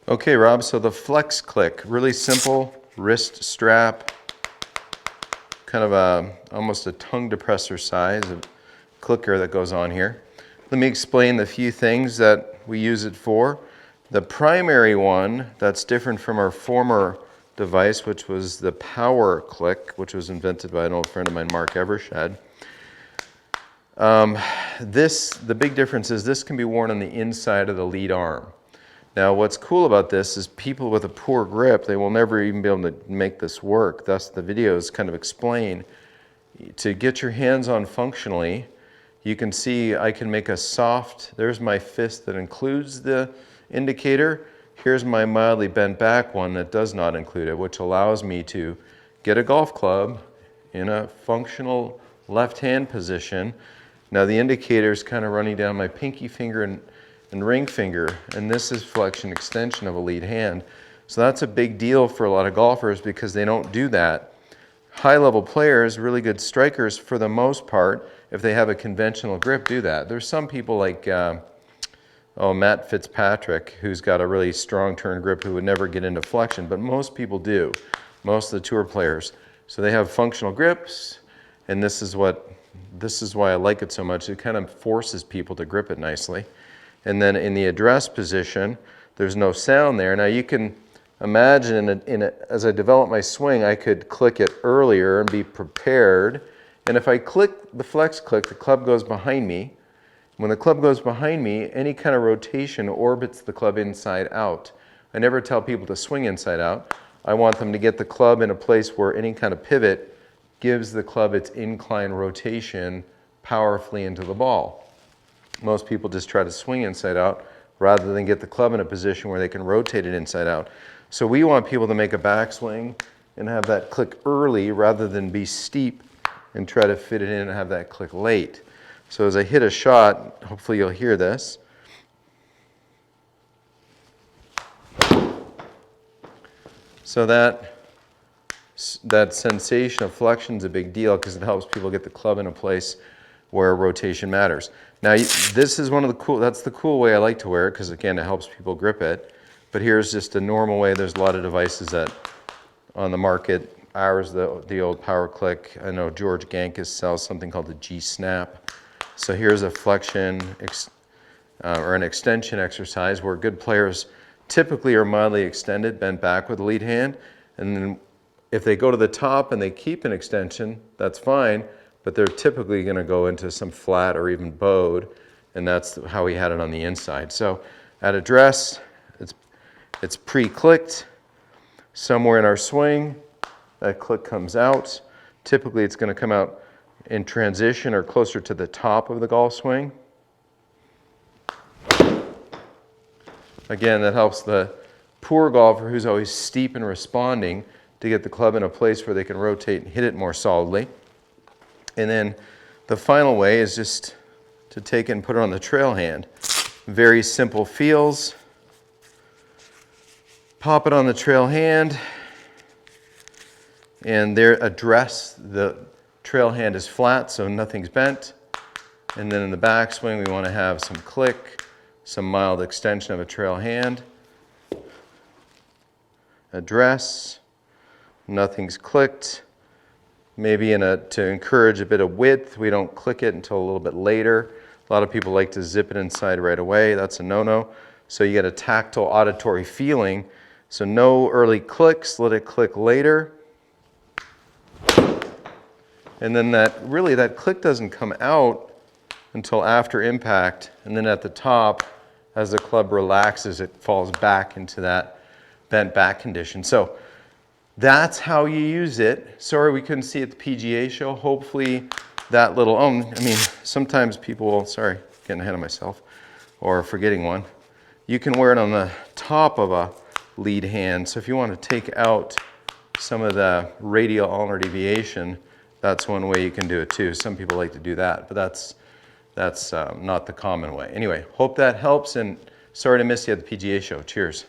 Okay, Rob, so the FlexClick, really simple wrist strap, kind of almost a tongue depressor size of clicker that goes on here. Let me explain the few things that we use it for. The primary one that's different from our former device, which was the Power Click, which was invented by an old friend of mine, Mark Evershed. The big difference is this can be worn on the inside of the lead arm. Now what's cool about this is people with a poor grip, they will never even be able to make this work. Thus the videos kind of explain, to get your hands on functionally, you can see I can make a soft, there's my fist that includes the indicator. Here's my mildly bent back one that does not include it, which allows me to get a golf club in a functional left hand position. Now the indicator is kind of running down my pinky finger and ring finger, and this is flexion extension of a lead hand. So that's a big deal for a lot of golfers because they don't do that. High-level players, really good strikers for the most part, if they have a conventional grip, do that. There's some people like Matt Fitzpatrick, who's got a really strong turn grip, who would never get into flexion, but most people do, most of the tour players. So they have functional grips, and this is why I like it so much. It kind of forces people to grip it nicely. And then in the address position, there's no sound there. Now you can imagine as I develop my swing, I could click it earlier and be prepared. And if I click the FlexClick, the club goes behind me. When the club goes behind me, any kind of rotation orbits the club inside out. I never tell people to swing inside out. I want them to get the club in a place where any kind of pivot gives the club its incline rotation powerfully into the ball. Most people just try to swing inside out rather than get the club in a position where they can rotate it inside out. So we want people to make a backswing and have that click early rather than be steep and try to fit it in and have that click late. So as I hit a shot, hopefully you'll hear this. So that sensation of flexion is a big deal because it helps people get the club in a place where rotation matters. Now this is one of the cool, that's the cool way I like to wear it because again it helps people grip it. But here's just a normal way. There's a lot of devices that on the market. Ours, the old Power Click. I know George Gankis sells something called the G-Snap. So here's a flexion or an extension exercise where good players typically are mildly extended, bent back with the lead hand. And then if they go to the top and they keep an extension, that's fine. But they're typically going to go into some flat or even bowed, and that's how we had it on the inside. So at address, it's pre-clicked. Somewhere in our swing, that click comes out. Typically it's going to come out in transition or closer to the top of the golf swing. Again, that helps the poor golfer who's always steep and responding to get the club in a place where they can rotate and hit it more solidly. And then the final way is just to take it and put it on the trail hand. Very simple feels. Pop it on the trail hand, and there address, the trail hand is flat so nothing's bent. And then in the backswing we want to have some click, some mild extension of a trail hand. Address, nothing's clicked. Maybe to encourage a bit of width, we don't click it until a little bit later. A lot of people like to zip it inside right away. That's a no-no. So you get a tactile auditory feeling. So no early clicks, let it click later. And then that click doesn't come out until after impact. And then at the top, as the club relaxes, it falls back into that bent back condition. So that's how you use it. Sorry we couldn't see it at the PGA show. Hopefully that little, sometimes people will, sorry, getting ahead of myself, or forgetting one. You can wear it on the top of a lead hand. So if you want to take out some of the radial ulnar deviation, that's one way you can do it too. Some people like to do that, but that's not the common way. Anyway, hope that helps, and sorry to miss you at the PGA show. Cheers.